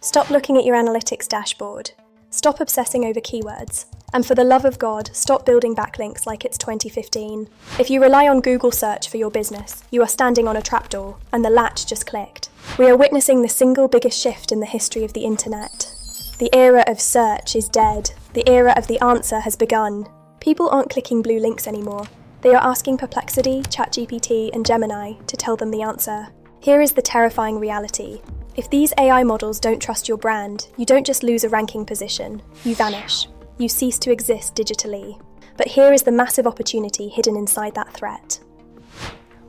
Stop looking at your analytics dashboard. Stop obsessing over keywords. And for the love of God, stop building backlinks like it's 2015. If you rely on Google search for your business, you are standing on a trapdoor, and the latch just clicked. We are witnessing the single biggest shift in the history of the internet. The era of search is dead. The era of the answer has begun. People aren't clicking blue links anymore. They are asking Perplexity, ChatGPT, and Gemini to tell them the answer. Here is the terrifying reality. If these AI models don't trust your brand, you don't just lose a ranking position, you vanish. You cease to exist digitally. But here is the massive opportunity hidden inside that threat.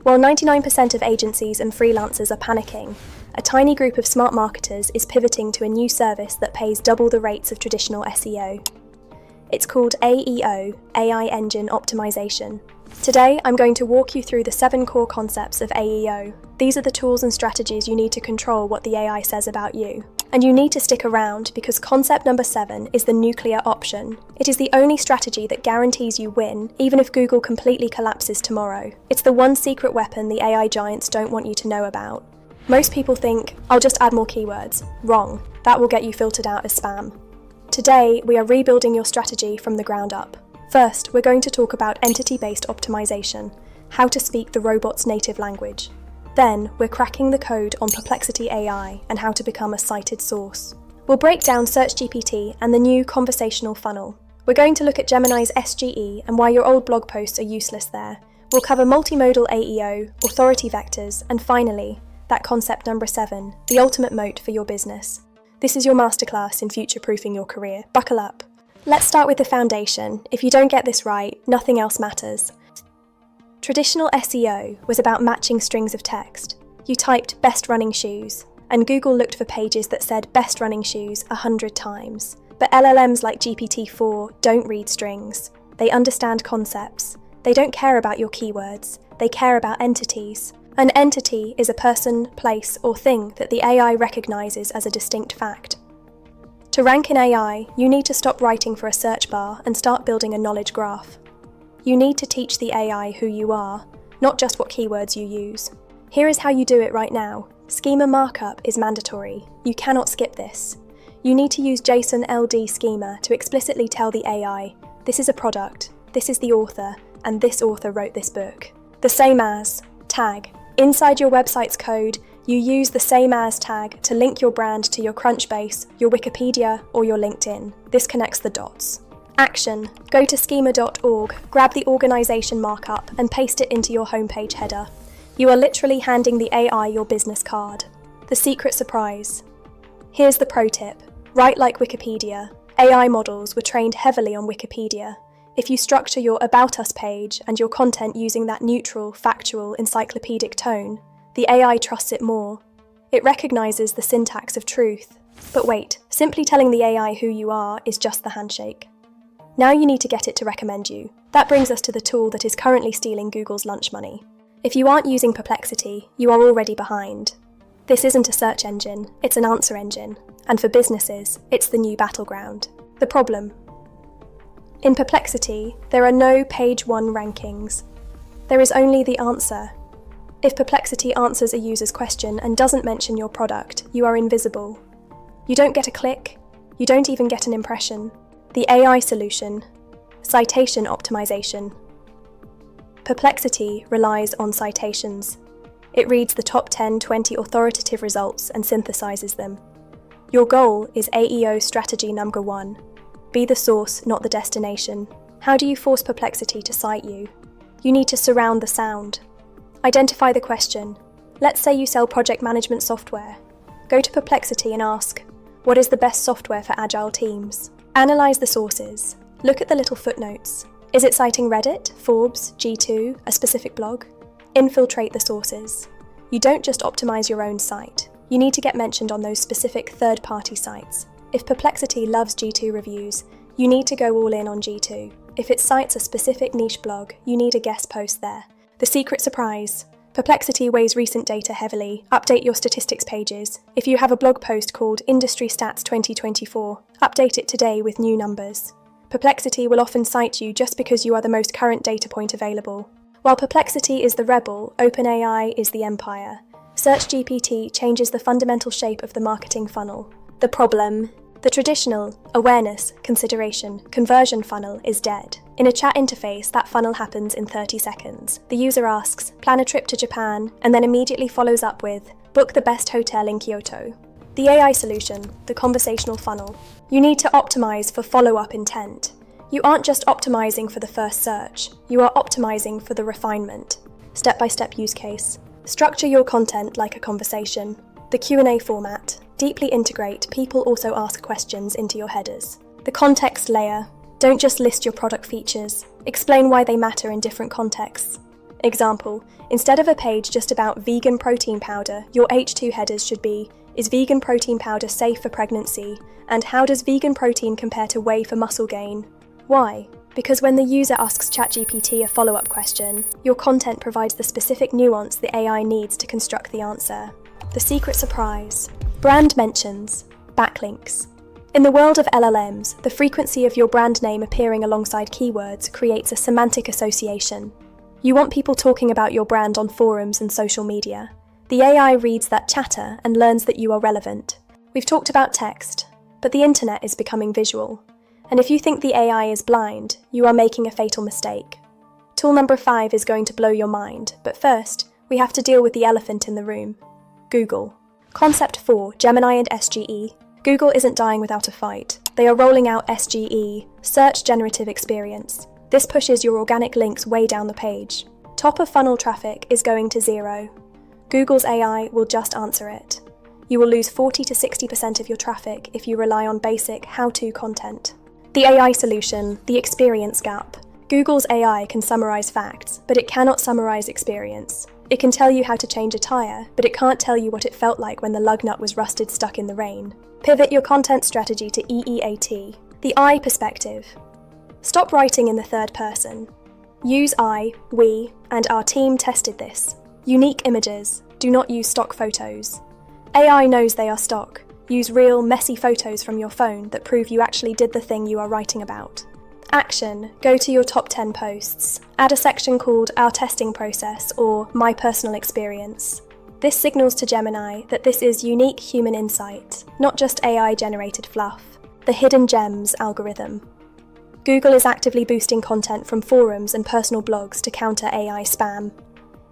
While 99% of agencies and freelancers are panicking, a tiny group of smart marketers is pivoting to a new service that pays double the rates of traditional SEO. It's called AEO, AI Engine Optimization. Today, I'm going to walk you through the 7 core concepts of AEO. These are the tools and strategies you need to control what the AI says about you. And you need to stick around because concept number 7 is the nuclear option. It is the only strategy that guarantees you win, even if Google completely collapses tomorrow. It's the one secret weapon the AI giants don't want you to know about. Most people think, I'll just add more keywords. Wrong. That will get you filtered out as spam. Today, we are rebuilding your strategy from the ground up. First, we're going to talk about entity-based optimization, how to speak the robot's native language. Then, we're cracking the code on Perplexity AI and how to become a cited source. We'll break down SearchGPT and the new Conversational Funnel. We're going to look at Gemini's SGE and why your old blog posts are useless there. We'll cover multimodal AEO, authority vectors, and finally, that concept number 7, the ultimate moat for your business. This is your masterclass in future-proofing your career. Buckle up. Let's start with the foundation. If you don't get this right, nothing else matters. Traditional SEO was about matching strings of text. You typed best running shoes, and Google looked for pages that said best running shoes 100 times. But LLMs like GPT-4 don't read strings. They understand concepts. They don't care about your keywords. They care about entities. An entity is a person, place, or thing that the AI recognizes as a distinct fact. To rank in AI, you need to stop writing for a search bar and start building a knowledge graph. You need to teach the AI who you are, not just what keywords you use. Here is how you do it right now. Schema markup is mandatory. You cannot skip this. You need to use JSON LD schema to explicitly tell the AI, this is a product, this is the author, and this author wrote this book. The same as tag. Inside your website's code, you use the same as tag to link your brand to your Crunchbase, your Wikipedia, or your LinkedIn. This connects the dots. Action. Go to schema.org, grab the organization markup, and paste it into your homepage header. You are literally handing the AI your business card. The secret surprise. Here's the pro tip. Write like Wikipedia. AI models were trained heavily on Wikipedia. If you structure your About Us page and your content using that neutral, factual, encyclopedic tone, the AI trusts it more. It recognizes the syntax of truth. But wait, simply telling the AI who you are is just the handshake. Now you need to get it to recommend you. That brings us to the tool that is currently stealing Google's lunch money. If you aren't using Perplexity, you are already behind. This isn't a search engine, it's an answer engine. And for businesses, it's the new battleground. The problem. In Perplexity, there are no page 1 rankings. There is only the answer. If Perplexity answers a user's question and doesn't mention your product, you are invisible. You don't get a click. You don't even get an impression. The AI solution, citation optimization. Perplexity relies on citations. It reads the top 10, 20 authoritative results and synthesizes them. Your goal is AEO strategy number 1. Be the source, not the destination. How do you force Perplexity to cite you? You need to surround the sound. Identify the question. Let's say you sell project management software. Go to Perplexity and ask, what is the best software for agile teams? Analyze the sources. Look at the little footnotes. Is it citing Reddit, Forbes, G2, a specific blog? Infiltrate the sources. You don't just optimize your own site. You need to get mentioned on those specific third-party sites. If Perplexity loves G2 reviews, you need to go all in on G2. If it cites a specific niche blog, you need a guest post there. The secret surprise. Perplexity weighs recent data heavily. Update your statistics pages. If you have a blog post called Industry Stats 2024, update it today with new numbers. Perplexity will often cite you just because you are the most current data point available. While Perplexity is the rebel, OpenAI is the empire. SearchGPT changes the fundamental shape of the marketing funnel. The problem: the traditional awareness, consideration, conversion funnel is dead. In a chat interface, that funnel happens in 30 seconds. The user asks, "Plan a trip to Japan," and then immediately follows up with, "Book the best hotel in Kyoto." The AI solution, the conversational funnel. You need to optimize for follow-up intent. You aren't just optimizing for the first search, you are optimizing for the refinement. Step-by-step use case. Structure your content like a conversation. The Q&A format. Deeply integrate people also ask questions into your headers. The context layer. Don't just list your product features. Explain why they matter in different contexts. Example, instead of a page just about vegan protein powder, your H2 headers should be, "Is vegan protein powder safe for pregnancy?" And "How does vegan protein compare to whey for muscle gain?" Why? Because when the user asks ChatGPT a follow-up question, your content provides the specific nuance the AI needs to construct the answer. The secret surprise. Brand mentions. Backlinks. In the world of LLMs, the frequency of your brand name appearing alongside keywords creates a semantic association. You want people talking about your brand on forums and social media. The AI reads that chatter and learns that you are relevant. We've talked about text, but the internet is becoming visual. And if you think the AI is blind, you are making a fatal mistake. Tool number 5 is going to blow your mind, but first, we have to deal with the elephant in the room: Google. Concept 4, Gemini and SGE. Google isn't dying without a fight. They are rolling out SGE, Search Generative Experience. This pushes your organic links way down the page. Top of funnel traffic is going to zero. Google's AI will just answer it. You will lose 40 to 60% of your traffic if you rely on basic how-to content. The AI solution, the experience gap. Google's AI can summarize facts, but it cannot summarize experience. It can tell you how to change a tire, but it can't tell you what it felt like when the lug nut was rusted stuck in the rain. Pivot your content strategy to EEAT, the I perspective. Stop writing in the third person. Use I, we, and our team tested this. Unique images. Do not use stock photos. AI knows they are stock. Use real, messy photos from your phone that prove you actually did the thing you are writing about. Action. Go to your top 10 posts. Add a section called Our Testing Process or My Personal Experience. This signals to Gemini that this is unique human insight, not just AI-generated fluff. The Hidden Gems algorithm. Google is actively boosting content from forums and personal blogs to counter AI spam.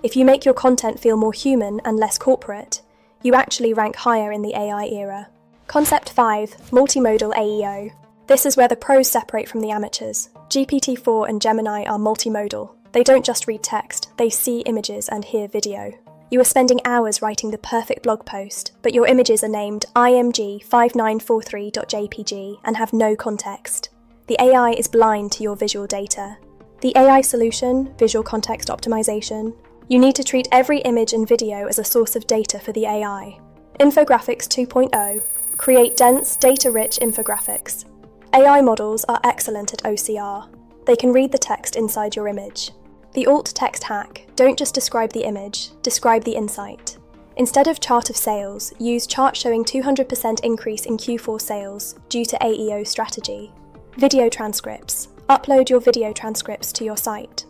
If you make your content feel more human and less corporate, you actually rank higher in the AI era. Concept 5, Multimodal AEO. This is where the pros separate from the amateurs. GPT-4 and Gemini are multimodal. They don't just read text, they see images and hear video. You are spending hours writing the perfect blog post, but your images are named img5943.jpg and have no context. The AI is blind to your visual data. The AI solution, visual context optimization. You need to treat every image and video as a source of data for the AI. Infographics 2.0. Create dense, data-rich infographics. AI models are excellent at OCR. They can read the text inside your image. The alt text hack: don't just describe the image, describe the insight. Instead of chart of sales, use chart showing 200% increase in Q4 sales due to AEO strategy. Video transcripts. Upload your video transcripts to your site.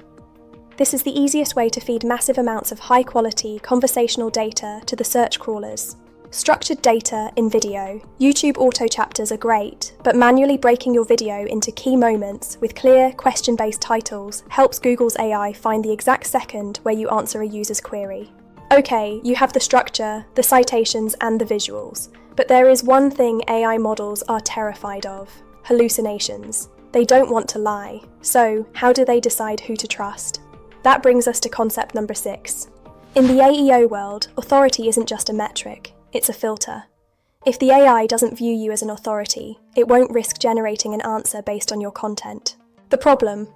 This is the easiest way to feed massive amounts of high-quality conversational data to the search crawlers. Structured data in video. YouTube auto chapters are great, but manually breaking your video into key moments with clear, question-based titles helps Google's AI find the exact second where you answer a user's query. Okay, you have the structure, the citations, and the visuals, but there is one thing AI models are terrified of: hallucinations. They don't want to lie, so how do they decide who to trust? That brings us to concept number 6. In the AEO world, authority isn't just a metric, it's a filter. If the AI doesn't view you as an authority, it won't risk generating an answer based on your content. The problem: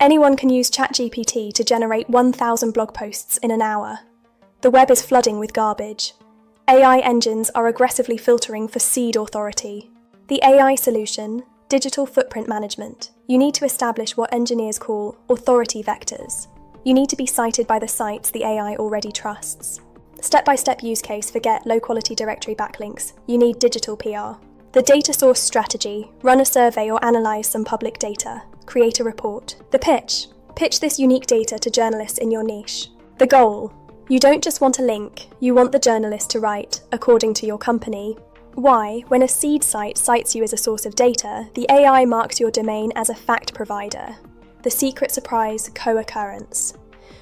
anyone can use ChatGPT to generate 1,000 blog posts in an hour. The web is flooding with garbage. AI engines are aggressively filtering for seed authority. The AI solution, digital footprint management. You need to establish what engineers call authority vectors. You need to be cited by the sites the AI already trusts. Step-by-step use case: forget low-quality directory backlinks. You need digital PR. The data source strategy: run a survey or analyze some public data. Create a report. The pitch: pitch this unique data to journalists in your niche. The goal: you don't just want a link, you want the journalist to write, according to your company. Why, when a seed site cites you as a source of data, the AI marks your domain as a fact provider. The secret surprise co-occurrence.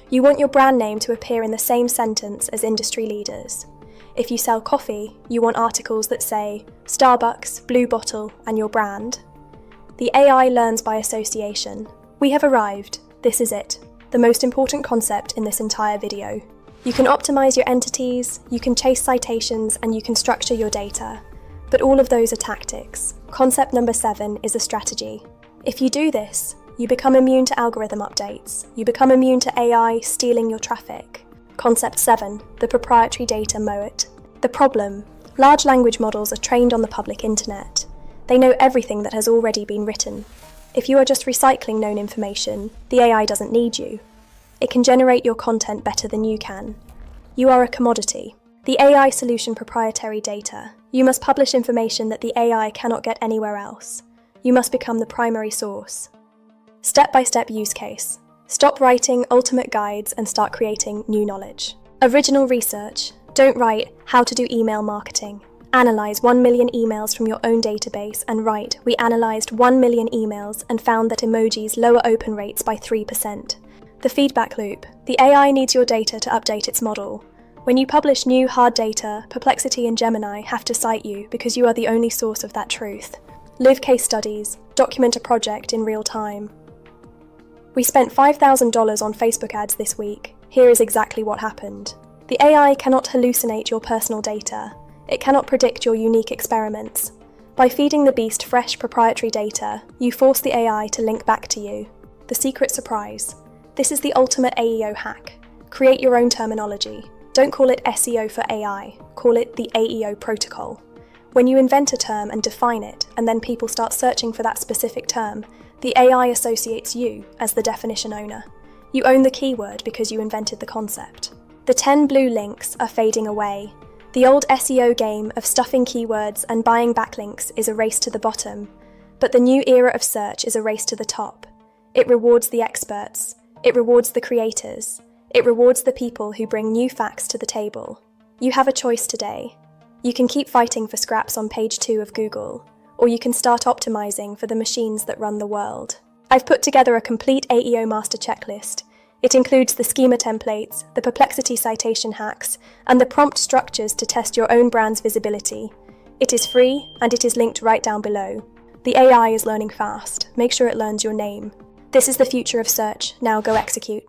You want your brand name to appear in the same sentence as industry leaders. If you sell coffee, you want articles that say Starbucks, Blue Bottle, and your brand. The AI learns by association. We have arrived. This is it. The most important concept in this entire video. You can optimize your entities, you can chase citations, and you can structure your data. But all of those are tactics. Concept number 7 is a strategy. If you do this, you become immune to algorithm updates. You become immune to AI stealing your traffic. Concept 7, the proprietary data Moat. The problem: large language models are trained on the public internet. They know everything that has already been written. If you are just recycling known information, the AI doesn't need you. It can generate your content better than you can. You are a commodity. The AI solution proprietary data. You must publish information that the AI cannot get anywhere else. You must become the primary source. Step-by-step use case. Stop writing ultimate guides and start creating new knowledge. Original research. Don't write how to do email marketing. Analyze 1 million emails from your own database and write, we analyzed 1 million emails and found that emojis lower open rates by 3%. The feedback loop. The AI needs your data to update its model. When you publish new hard data, Perplexity and Gemini have to cite you because you are the only source of that truth. Live case studies. Document a project in real time. We spent $5,000 on Facebook ads this week. Here is exactly what happened. The AI cannot hallucinate your personal data. It cannot predict your unique experiments. By feeding the beast fresh proprietary data, you force the AI to link back to you. The secret surprise. This is the ultimate AEO hack. Create your own terminology. Don't call it SEO for AI, call it the AEO protocol. When you invent a term and define it, and then people start searching for that specific term, the AI associates you as the definition owner. You own the keyword because you invented the concept. The 10 blue links are fading away. The old SEO game of stuffing keywords and buying backlinks is a race to the bottom, but the new era of search is a race to the top. It rewards the experts. It rewards the creators. It rewards the people who bring new facts to the table. You have a choice today. You can keep fighting for scraps on page 2 of Google, or you can start optimizing for the machines that run the world. I've put together a complete AEO master checklist. It includes the schema templates, the Perplexity citation hacks, and the prompt structures to test your own brand's visibility. It is free, and it is linked right down below. The AI is learning fast. Make sure it learns your name. This is the future of search. Now go execute.